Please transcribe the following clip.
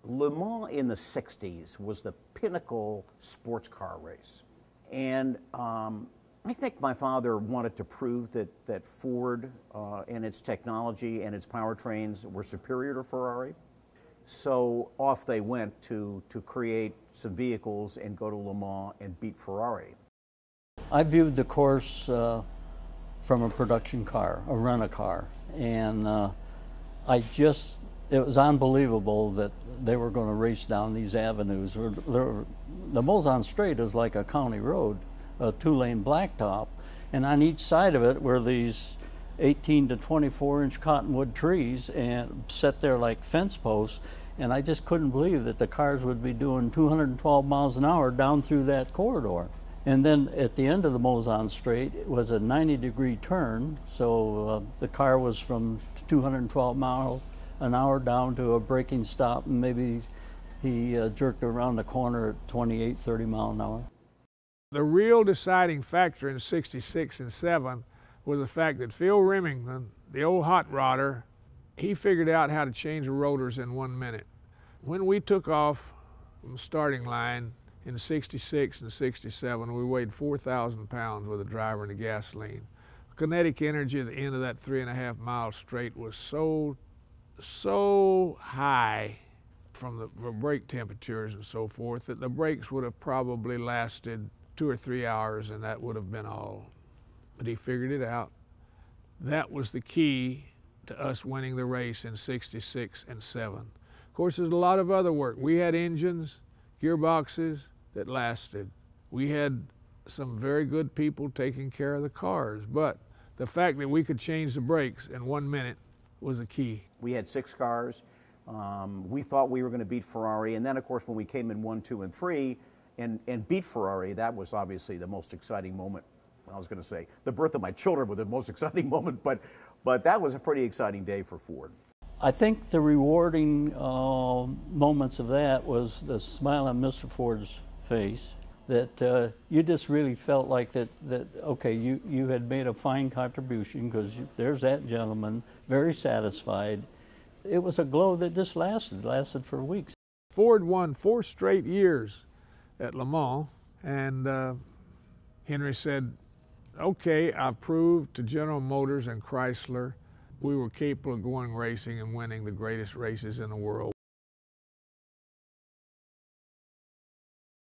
Le Mans in the 60s was the pinnacle sports car race. And I think my father wanted to prove that Ford and its technology and its powertrains were superior to Ferrari. So off they went to create some vehicles and go to Le Mans and beat Ferrari. I viewed the course from a production car, a rent-a-car, and it was unbelievable that they were going to race down these avenues. The Mulsanne Straight is like a county road, a two-lane blacktop, and on each side of it were these 18 to 24-inch cottonwood trees and set there like fence posts, and I just couldn't believe that the cars would be doing 212 miles an hour down through that corridor. And then at the end of the Mulsanne Straight, it was a 90-degree turn, so the car was from 212 miles an hour down to a braking stop, and maybe he jerked around the corner at 28, 30 miles an hour. The real deciding factor in '66 and '7 was the fact that Phil Remington, the old hot rodder, he figured out how to change the rotors in 1 minute. When we took off from the starting line in '66 and '67, we weighed 4,000 pounds with a driver and the gasoline. Kinetic energy at the end of that 3.5-mile straight was so high from brake temperatures and so forth that the brakes would have probably lasted 2 or 3 hours, and that would have been all. But he figured it out. That was the key to us winning the race in '66 and '7. Of course, there's a lot of other work. We had engines, gearboxes that lasted. We had some very good people taking care of the cars, but the fact that we could change the brakes in 1 minute was the key. We had 6 cars. We thought we were going to beat Ferrari, and then of course when we came in 1, 2, and 3 and beat Ferrari, that was obviously the most exciting moment. I was going to say the birth of my children was the most exciting moment, but that was a pretty exciting day for Ford. I think the rewarding moments of that was the smile on Mr. Ford's face, that you just really felt like that okay, you had made a fine contribution, because there's that gentleman, very satisfied. It was a glow that just lasted for weeks. Ford won 4 straight years at Le Mans, and Henry said, okay, I've proved to General Motors and Chrysler we were capable of going racing and winning the greatest races in the world.